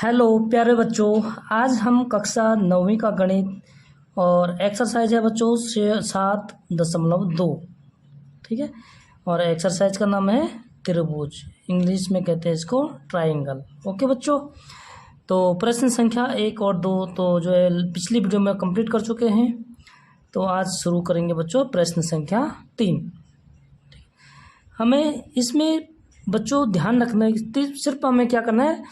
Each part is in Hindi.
हेलो प्यारे बच्चों, आज हम कक्षा 9वीं का गणित और एक्सरसाइज है बच्चों 7.2। ठीक है। और एक्सरसाइज का नाम है त्रिभुज, इंग्लिश में कहते हैं इसको ट्राइंगल। ओके बच्चों, तो प्रश्न संख्या 1 और 2 तो जो है पिछली वीडियो में कंप्लीट कर चुके हैं। तो आज शुरू करेंगे बच्चों प्रश्न संख्या 3। हमें इसमें बच्चों ध्यान रखना है, सिर्फ हमें क्या करना है,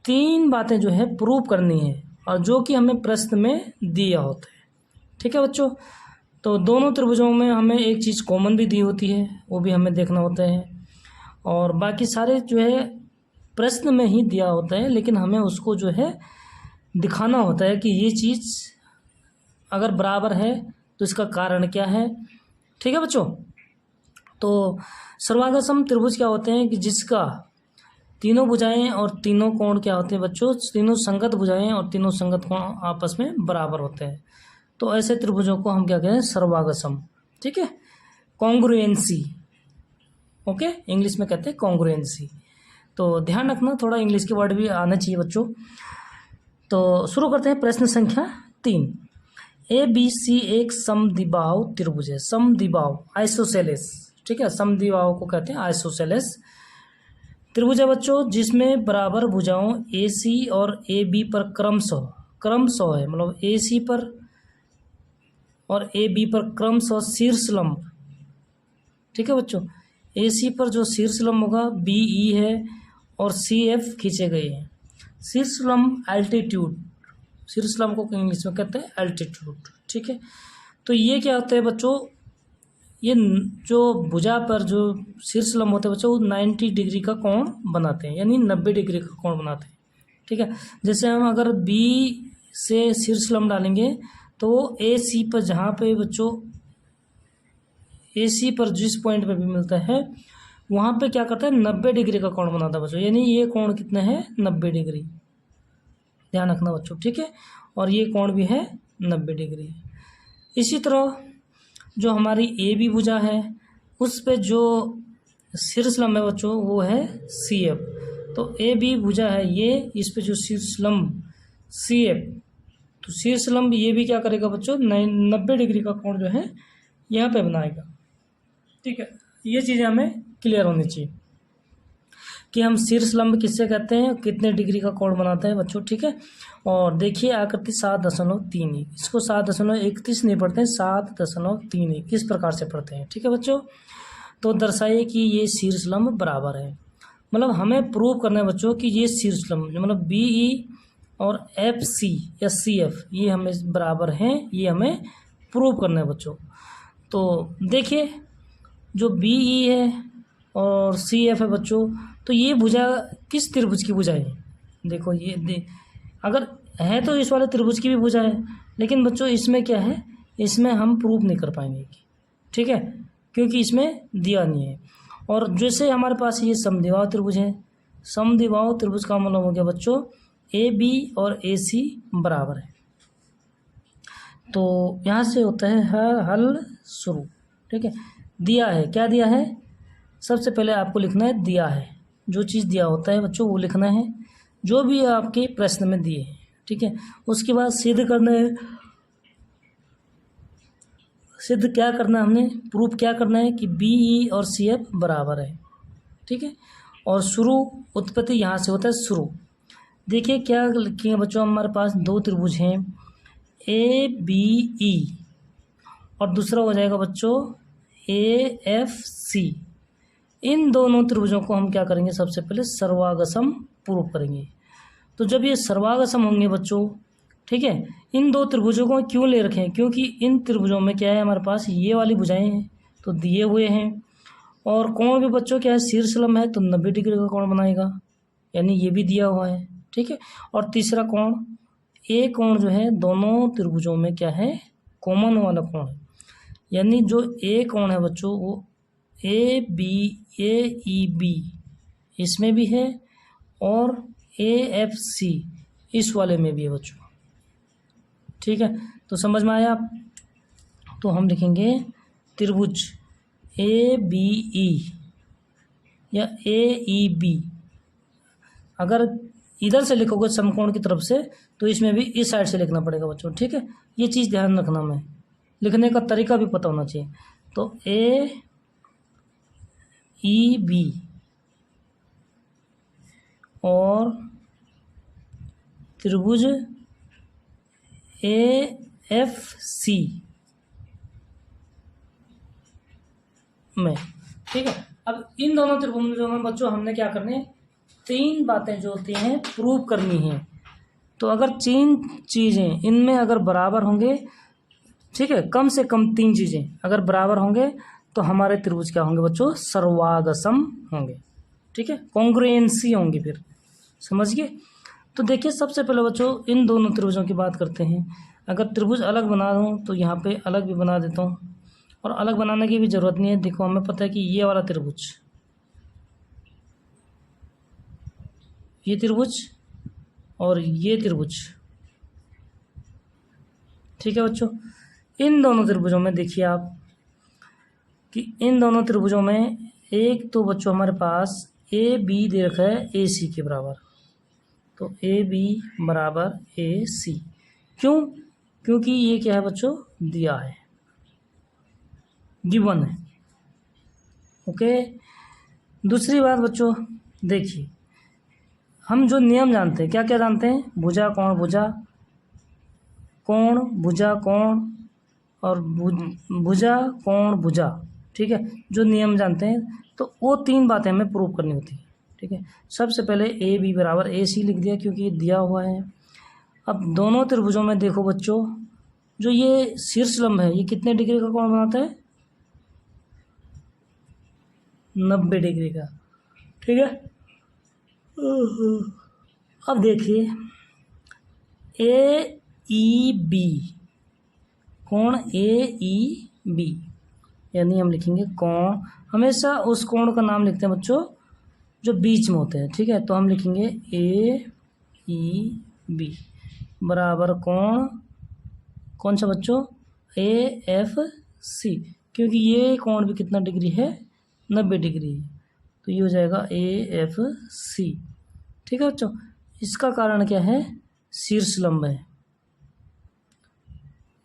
3 बातें जो है प्रूव करनी है और जो कि हमें प्रश्न में दिया होता है। ठीक है बच्चों, तो दोनों त्रिभुजों में हमें एक चीज़ कॉमन भी दी होती है, वो भी हमें देखना होता है। और बाकी सारे जो है प्रश्न में ही दिया होता है, लेकिन हमें उसको जो है दिखाना होता है कि ये चीज़ अगर बराबर है तो इसका कारण क्या है। ठीक है बच्चों, तो सर्वांगसम त्रिभुज क्या होते हैं कि जिसका तीनों भुजाएं और तीनों कोण क्या होते हैं बच्चों, तीनों संगत भुजाएं और तीनों संगत कोण आपस में बराबर होते हैं। तो ऐसे त्रिभुजों को हम क्या कहते हैं, सर्वांगसम। ठीक है, कॉन्ग्रुएंसी। ओके, इंग्लिश में कहते हैं कॉन्ग्रुएंसी। तो ध्यान रखना, थोड़ा इंग्लिश के वर्ड भी आना चाहिए बच्चों। तो शुरू करते हैं प्रश्न संख्या 3। ABC एक समद्विबाहु त्रिभुज है। समद्विबाहु, आइसोसेलेस। ठीक है, समद्विबाहु को कहते हैं आइसोसेलेस त्रिभुज है बच्चों, जिसमें बराबर भुजाओं AC और AB पर क्रमशः है, मतलब AC पर और AB पर क्रमशः शीर्ष लंब। ठीक है बच्चों, AC पर जो शीर्ष लंब होगा BE है और CF खींचे गए हैं। शीर्ष लंब एल्टीट्यूड, शीर्ष लंब को इंग्लिश में कहते हैं एल्टीट्यूड। ठीक है, तो ये क्या होता है बच्चों, ये जो भुजा पर जो शीर्ष लंब होते हैं बच्चों, वो 90 डिग्री का कोण बनाते हैं, यानी 90 डिग्री का कोण बनाते हैं। ठीक है, जैसे हम अगर B से शीर्ष लंब डालेंगे तो AC पर, जहाँ पे बच्चों AC पर जिस पॉइंट पे भी मिलता है वहाँ पे क्या करता है, 90 डिग्री का कोण बनाता है बच्चों। यानी ये कोण कितने हैं, 90 डिग्री। ध्यान रखना बच्चों। ठीक है, और ये कोण भी है 90 डिग्री। इसी तरह जो हमारी AB भुजा है उस पे जो शीर्ष लंब है बच्चों वो है CF। तो AB भुजा है ये, इस पे जो शीर्ष लंब CF, तो शीर्ष लंब ये भी क्या करेगा बच्चों, 90 डिग्री का कोण जो है यहाँ पे बनाएगा। ठीक है, ये चीज़ें हमें क्लियर होनी चाहिए कि हम शीर्ष लंब किससे कहते हैं, कितने डिग्री का कोण बनाता है बच्चों। ठीक है, और देखिए आकृति 7.31, इसको 7.31 नहीं पढ़ते हैं, 7.31 किस प्रकार से पढ़ते हैं। ठीक है बच्चों, तो दर्शाइए कि ये शीर्ष लंब बराबर है। मतलब हमें प्रूव करना है बच्चों कि ये शीर्ष लंब मतलब BE और FC या CF ये हमें बराबर हैं, ये हमें प्रूव करना है बच्चों। तो देखिए जो BE है और CF है बच्चों, तो ये भुजा किस त्रिभुज की भुजा है। देखो ये अगर है तो इस वाले त्रिभुज की भी भुजा है, लेकिन बच्चों इसमें क्या है, इसमें हम प्रूव नहीं कर पाएंगे। ठीक है, क्योंकि इसमें दिया नहीं है। और जैसे हमारे पास ये समद्विबाहु त्रिभुज है, समद्विबाहु त्रिभुज का मतलब हो गया बच्चों AB और AC बराबर है। तो यहाँ से होता है हल शुरू। ठीक है, दिया है, क्या दिया है, सबसे पहले आपको लिखना है दिया है। जो चीज़ दिया होता है बच्चों वो लिखना है, जो भी आपके प्रश्न में दिए हैं। ठीक है, उसके बाद सिद्ध करना है। सिद्ध क्या करना है, हमने प्रूफ क्या करना है कि BE और CF बराबर है। ठीक है, और शुरू उत्पत्ति यहाँ से होता है शुरू। देखिए क्या लिखे हैं बच्चों, हमारे पास 2 त्रिभुज हैं ABE और दूसरा हो जाएगा बच्चों AFC। इन दोनों त्रिभुजों को हम क्या करेंगे, सबसे पहले सर्वांगसम प्रूव करेंगे। तो जब ये सर्वांगसम होंगे बच्चों, ठीक है, इन 2 त्रिभुजों को क्यों ले रखे हैं, क्योंकि इन त्रिभुजों में क्या है, हमारे पास ये वाली भुजाएं हैं तो दिए हुए हैं, और कोण भी बच्चों क्या है, शीर्ष लंब है तो 90 डिग्री का कोण बनाएगा, यानी ये भी दिया हुआ है। ठीक है, और तीसरा कोण A कोण जो है दोनों त्रिभुजों में क्या है, कॉमन वाला कोण है, यानी जो A कोण है बच्चों वो AEB इसमें भी है और AFC इस वाले में भी है बच्चों। ठीक है, तो समझ में आया। तो हम लिखेंगे त्रिभुज ABE या AEB। अगर इधर से लिखोगे समकोण की तरफ से तो इसमें भी इस साइड से लिखना पड़ेगा बच्चों, ठीक है। ये चीज़ ध्यान रखना, में लिखने का तरीका भी पता होना चाहिए। तो ए ई बी और त्रिभुज ए एफ सी में, ठीक है। अब इन दोनों त्रिभुजों में बच्चों हमने क्या करने, 3 बातें जो होती हैं प्रूव करनी है। तो अगर 3 चीज़ें इनमें अगर बराबर होंगे, ठीक है, कम से कम 3 चीज़ें अगर बराबर होंगे तो हमारे त्रिभुज क्या होंगे बच्चों, सर्वागसम होंगे, ठीक है, कॉन्ग्रुएंसी होंगी, फिर समझ गए। तो देखिए सबसे पहले बच्चों इन दोनों त्रिभुजों की बात करते हैं। अगर त्रिभुज अलग बना दूँ तो यहाँ पे अलग भी बना देता हूँ, और अलग बनाने की भी ज़रूरत नहीं है। देखो हमें पता है कि ये वाला त्रिभुज, ये त्रिभुज और ये त्रिभुज, ठीक है बच्चों। इन दोनों त्रिभुजों में देखिए आप कि इन दोनों त्रिभुजों में एक तो बच्चों हमारे पास ए बी दे रखा है ए सी के बराबर, तो ए बी बराबर ए सी, क्यों, क्योंकि ये क्या है बच्चों, दिया है, गिवन है, ओके। दूसरी बात बच्चों देखिए, हम जो नियम जानते हैं, क्या क्या जानते हैं, भुजा कोण भुजा, कोण भुजा कोण, और भुजा कोण भुजा, ठीक है, जो नियम जानते हैं। तो वो 3 बातें हमें प्रूव करनी होती है, ठीक है। सबसे पहले ए बी बराबर ए सी लिख दिया क्योंकि ये दिया हुआ है। अब दोनों त्रिभुजों में देखो बच्चों, जो ये शीर्ष लंब है ये कितने डिग्री का कोण बनाता है, 90 डिग्री का, ठीक है। अब देखिए ए ई बी, कोण ए ई बी, यानी हम लिखेंगे कोण, हमेशा उस कोण का नाम लिखते हैं बच्चों जो बीच में होते हैं, ठीक है। तो हम लिखेंगे ए ई बी बराबर कोण, कौन सा बच्चों, ए एफ सी, क्योंकि ये कोण भी कितना डिग्री है, 90 डिग्री है, तो ये हो जाएगा ए एफ सी, ठीक है बच्चों। इसका कारण क्या है, शीर्ष लंब है,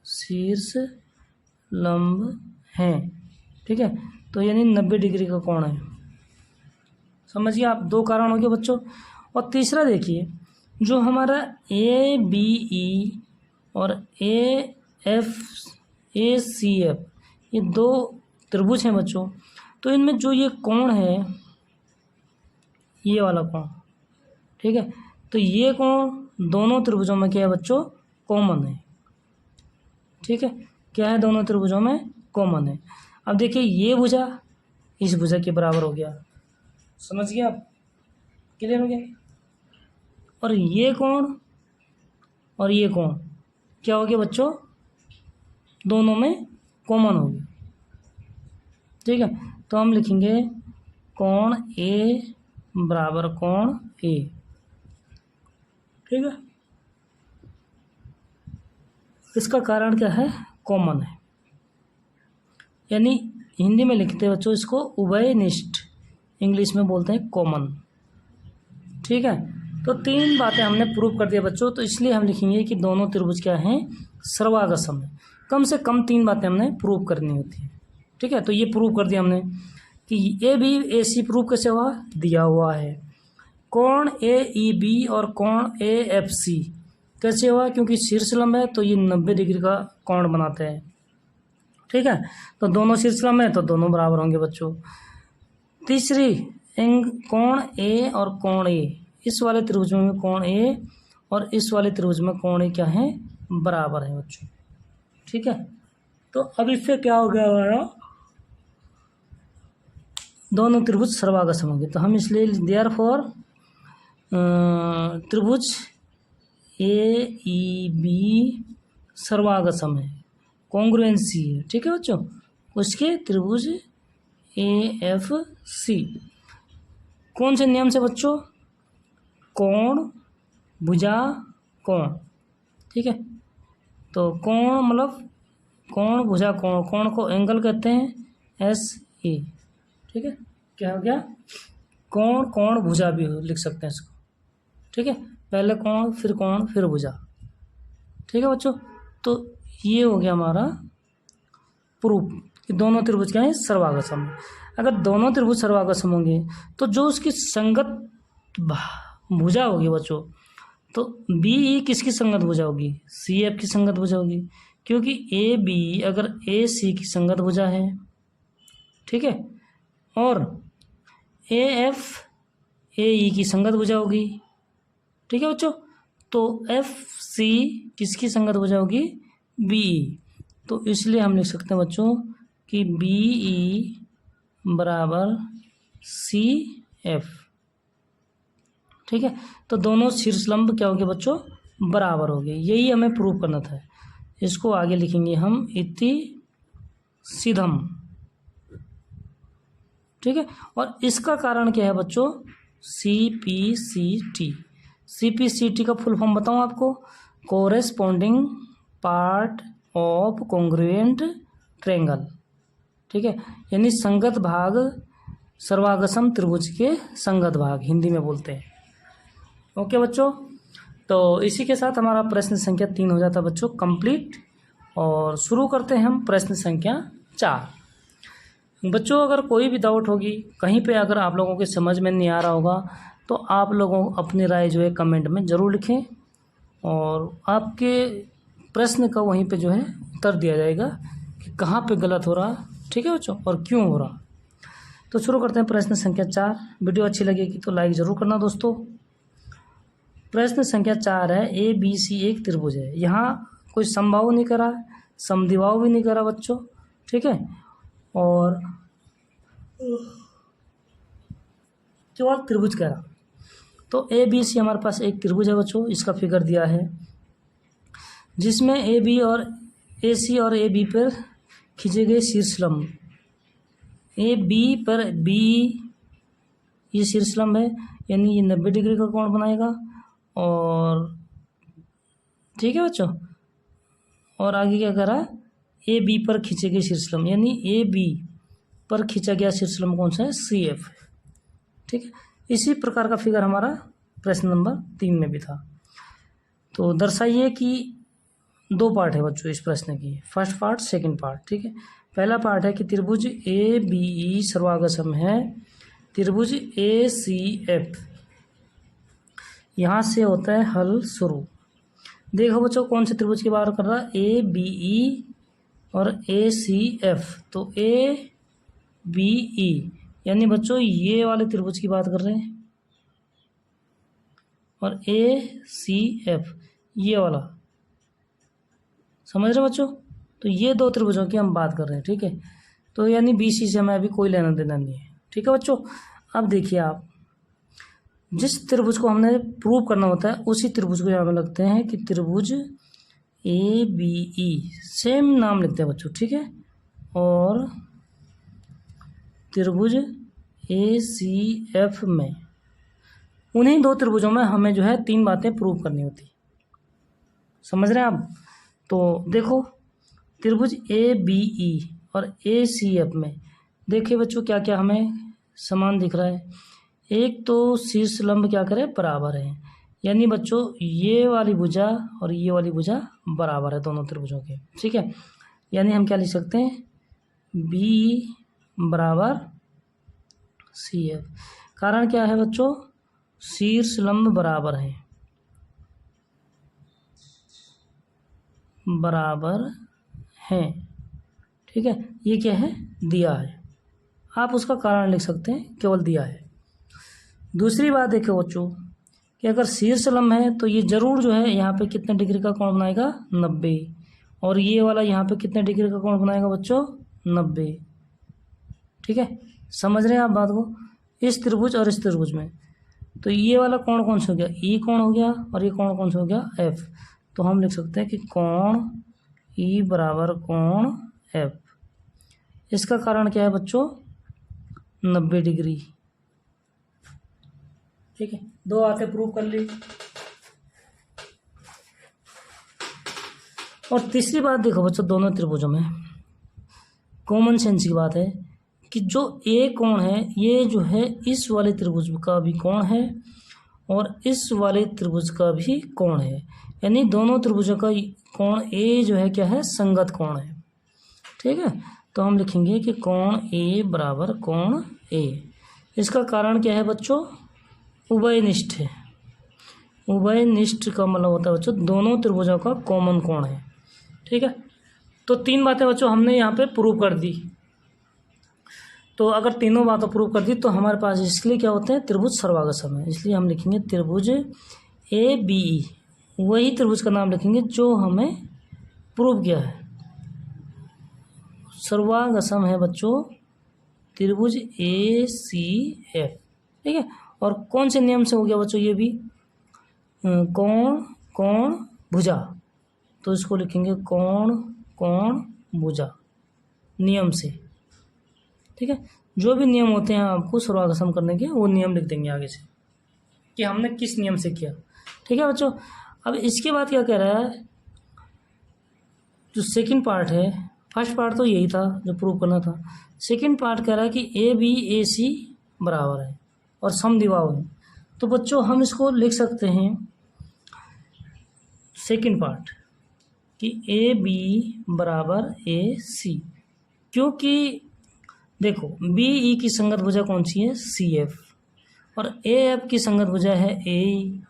शीर्ष लंब है, ठीक है। तो यानी 90 डिग्री का कोण है, समझिए आप, 2 कारण हो गए बच्चों। और तीसरा देखिए, जो हमारा ए बी ई और A F A C F, ये 2 त्रिभुज हैं बच्चों। तो इनमें जो ये कोण है, ये वाला कोण, ठीक है, तो ये कोण दोनों त्रिभुजों में क्या है बच्चों, कॉमन है, ठीक है। क्या है, दोनों त्रिभुजों में कॉमन है। अब देखिए ये भुजा इस भुजा के बराबर हो गया, समझ गए आप, क्लियर हो गया। और ये कोण और ये कोण क्या हो गया बच्चों, दोनों में कॉमन हो गया, ठीक है। तो हम लिखेंगे कोण ए बराबर कोण ए, ठीक है। इसका कारण क्या है, कॉमन है, यानी हिंदी में लिखते हैं बच्चों इसको उभयनिष्ठ, इंग्लिश में बोलते हैं कॉमन, ठीक है। तो 3 बातें हमने प्रूव कर दिया बच्चों, तो इसलिए हम लिखेंगे कि दोनों त्रिभुज क्या हैं, सर्वागसम है। कम से कम 3 बातें हमने प्रूव करनी होती है, ठीक है। तो ये प्रूव कर दिया हमने कि A B A C prove कैसे हुआ, दिया हुआ है। कोण ए ई बी और कोण ए एफ सी कैसे हुआ, क्योंकि शीर्ष लंब है तो ये 90 डिग्री का कोण बनाते हैं, ठीक है। तो दोनों शीर्ष लंब है तो दोनों बराबर होंगे बच्चों। तीसरी कोण ए और कोण ए, इस वाले त्रिभुज में कोण ए और इस वाले त्रिभुज में कोण ए क्या है, बराबर है बच्चों, ठीक है। तो अब इससे क्या हो गया हमारा, दोनों त्रिभुज सर्वागसम होंगे। तो हम इसलिए देयरफॉर त्रिभुज ए ई बी सर्वागसम है, कॉन्ग्रुएंसी है, ठीक है बच्चों। उसके त्रिभुज ए एफ सी कौन से नियम से बच्चों, कोण भुजा कोण, ठीक है। तो कोण मतलब कोण भुजा कोण, कोण को एंगल कहते हैं एस ए, ठीक है। क्या हो गया, कोण कोण भुजा भी लिख सकते हैं इसको, ठीक है, पहले कोण फिर भुजा। ठीक है बच्चों, तो ये हो गया हमारा प्रूफ कि दोनों त्रिभुज क्या है, सर्वागसम। अगर दोनों त्रिभुज सर्वागसम होंगे तो जो उसकी संगत भुजा होगी बच्चों, तो बी ई किसकी संगत भुजा होगी, सी एफ की संगत भुजा होगी, क्योंकि ए बी अगर ए सी की संगत भुजा है, ठीक है, और ए एफ ए ई की संगत भुजा होगी। ठीक है बच्चों, तो एफ सी किसकी संगत भुजा होगी, बी ई। तो इसलिए हम लिख सकते हैं बच्चों कि बी ई बराबर सी एफ। ठीक है, तो दोनों शीर्षलंब क्या हो गए बच्चों, बराबर हो गए। यही हमें प्रूव करना था। इसको आगे लिखेंगे हम इति सीधम। ठीक है, और इसका कारण क्या है बच्चों, CPCT। CPCT का फुल फॉर्म बताऊं आपको, corresponding part of congruent triangle. ठीक है, यानी संगत भाग सर्वागसम त्रिभुज के संगत भाग हिंदी में बोलते हैं। ओके बच्चों, तो इसी के साथ हमारा प्रश्न संख्या 3 हो जाता है बच्चों कंप्लीट। और शुरू करते हैं हम प्रश्न संख्या 4। बच्चों अगर कोई भी डाउट होगी कहीं पे, अगर आप लोगों के समझ में नहीं आ रहा होगा, तो आप लोगों अपनी राय जो है कमेंट में ज़रूर लिखें और आपके प्रश्न का वहीं पे जो है उत्तर दिया जाएगा कि कहाँ पे गलत हो रहा। ठीक है बच्चों, और क्यों हो रहा। तो शुरू करते हैं प्रश्न संख्या 4। वीडियो अच्छी लगेगी तो लाइक ज़रूर करना दोस्तों। प्रश्न संख्या 4 है, ABC एक त्रिभुज है। यहाँ कोई समबाहु नहीं करा, समद्विबाहु भी नहीं करा बच्चों। ठीक है, और केवल त्रिभुज करा। तो ABC हमारे पास एक त्रिभुज है बच्चों, इसका फिगर दिया है, जिसमें AB और AC और AB पर खींचे गए शीर्षलंब। AB पर BE ये शीर्षलंब है, यानी ये 90 डिग्री का कोण बनाएगा। और ठीक है बच्चों, और आगे क्या करा, AB पर खींचे गए शीर्षलंब, यानी AB पर खींचा गया शीर्षलंब कौन सा है, CF। ठीक है, इसी प्रकार का फिगर हमारा प्रश्न नंबर 3 में भी था। तो दर्शाइए कि 2 पार्ट है बच्चों इस प्रश्न की, फर्स्ट पार्ट सेकंड पार्ट। ठीक है, पहला पार्ट है कि त्रिभुज ABE सर्वागसम है। त्रिभुज ACF, यहाँ से होता है हल शुरू। देखो बच्चों कौन से त्रिभुज की बात कर रहा है, ABE और ACF। तो ABE यानी बच्चों ये वाले त्रिभुज की बात कर रहे हैं, और ACF ये वाला, समझ रहे बच्चों। तो ये 2 त्रिभुजों की हम बात कर रहे हैं। ठीक है, तो यानी BC से हमें अभी कोई लेना देना नहीं है। ठीक है बच्चों, अब देखिए आप, जिस त्रिभुज को हमने प्रूव करना होता है उसी त्रिभुज को यहाँ पे लगते हैं कि त्रिभुज ABE, सेम नाम लिखते हैं बच्चों। ठीक है, और त्रिभुज ACF में, उन्हीं 2 त्रिभुजों में हमें जो है 3 बातें प्रूव करनी होती। समझ रहे हैं आप। तो देखो त्रिभुज ABE और ACF में देखिए बच्चों क्या क्या हमें समान दिख रहा है। एक तो शीर्षलंब क्या करे, बराबर है, यानी बच्चों ये वाली भुजा और ये वाली भुजा बराबर है दोनों त्रिभुजों के। ठीक है, यानी हम क्या लिख सकते हैं, BE बराबर CF। कारण क्या है बच्चों, शीर्षलंब बराबर है, बराबर हैं। ठीक है, ये क्या है, दिया है, आप उसका कारण लिख सकते हैं, केवल दिया है। दूसरी बात देखो बच्चों कि अगर शीर्षलंब है तो ये जरूर जो है यहाँ पे कितने डिग्री का कोण बनाएगा, 90, और ये वाला यहाँ पे कितने डिग्री का कोण बनाएगा बच्चों, 90। ठीक है, समझ रहे हैं आप बात को। इस त्रिभुज और इस त्रिभुज में तो ये वाला कोण कौन सा हो गया, E कोण हो गया, और ये कोण कौन सा हो गया, F। तो हम लिख सकते हैं कि कोण E बराबर कोण F। इसका कारण क्या है बच्चों, 90 डिग्री। ठीक है, 2 बातें प्रूव कर ली। और तीसरी बात देखो बच्चों, दोनों त्रिभुजों में कॉमन सेंस की बात है कि जो A कोण है ये जो है इस वाले त्रिभुज का भी कोण है, और इस वाले त्रिभुज का भी कोण है, यानी दोनों त्रिभुजों का कोण ए जो है क्या है, संगत कोण है। ठीक है, तो हम लिखेंगे कि कोण ए बराबर कोण ए। इसका कारण क्या है बच्चों, उभयनिष्ठ है। उभयनिष्ठ का मतलब होता है बच्चों दोनों त्रिभुजों का कॉमन कोण है। ठीक है, तो 3 बातें बच्चों हमने यहाँ पे प्रूव कर दी। तो अगर तीनों बातें प्रूव कर दी तो हमारे पास इसलिए क्या होते हैं, त्रिभुज सर्वागसम है। इसलिए हम लिखेंगे त्रिभुज ए बी ई, वही त्रिभुज का नाम लिखेंगे जो हमें प्रूव किया है। सर्वागसम है बच्चों त्रिभुज ए सी एफ। ठीक है, और कौन से नियम से हो गया बच्चों ये भी, कोण कोण भुजा, तो इसको लिखेंगे कोण कोण भुजा नियम से। ठीक है, जो भी नियम होते हैं आपको सर्वागसम करने के, वो नियम लिख देंगे आगे से कि हमने किस नियम से किया। ठीक है बच्चों, अब इसके बाद क्या कह रहा है, जो सेकंड पार्ट है, फर्स्ट पार्ट तो यही था जो प्रूव करना था। सेकंड पार्ट कह रहा है कि ए बी ए सी बराबर है और समद्विबाहु है। तो बच्चों हम इसको लिख सकते हैं सेकंड पार्ट कि ए बी बराबर ए सी, क्योंकि देखो बी ई की संगत भुजा कौन सी है, सी एफ, और ए एफ की संगत भुजा है ए ई।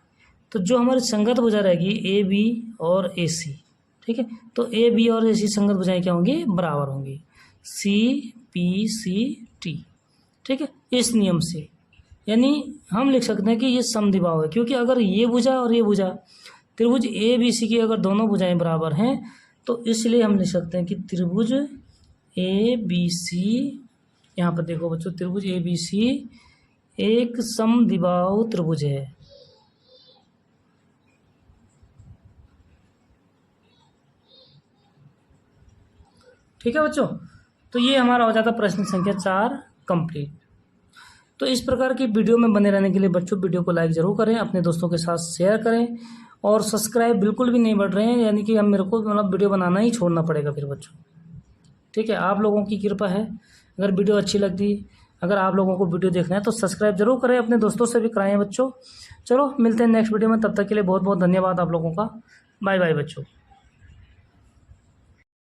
तो जो हमारी संगत भुजा रहेगी ए बी और ए सी, ठीक है, तो ए बी और ए सी संगत भुजाएं क्या होंगी, बराबर होंगी, सी पी सी टी। ठीक है, इस नियम से यानी हम लिख सकते हैं कि ये समद्विबाहु है, क्योंकि अगर ये भुजा और ये भुजा त्रिभुज ए बी सी की अगर दोनों भुजाएं बराबर हैं तो इसलिए हम लिख सकते हैं कि त्रिभुज ए बी सी, यहाँ पर देखो बच्चों त्रिभुज ए बी सी एक समद्विबाहु त्रिभुज है। ठीक है बच्चों, तो ये हमारा हो जाता प्रश्न संख्या 4 कंप्लीट। तो इस प्रकार की वीडियो में बने रहने के लिए बच्चों वीडियो को लाइक ज़रूर करें, अपने दोस्तों के साथ शेयर करें, और सब्सक्राइब बिल्कुल भी नहीं बढ़ रहे हैं, यानी कि अब मेरे को मतलब वीडियो बनाना ही छोड़ना पड़ेगा फिर बच्चों। ठीक है, आप लोगों की कृपा है, अगर वीडियो अच्छी लगती, अगर आप लोगों को वीडियो देखना है तो सब्सक्राइब जरूर करें, अपने दोस्तों से भी कराएं बच्चों। चलो मिलते हैं नेक्स्ट वीडियो में, तब तक के लिए बहुत बहुत धन्यवाद आप लोगों का। बाय बाय बच्चों।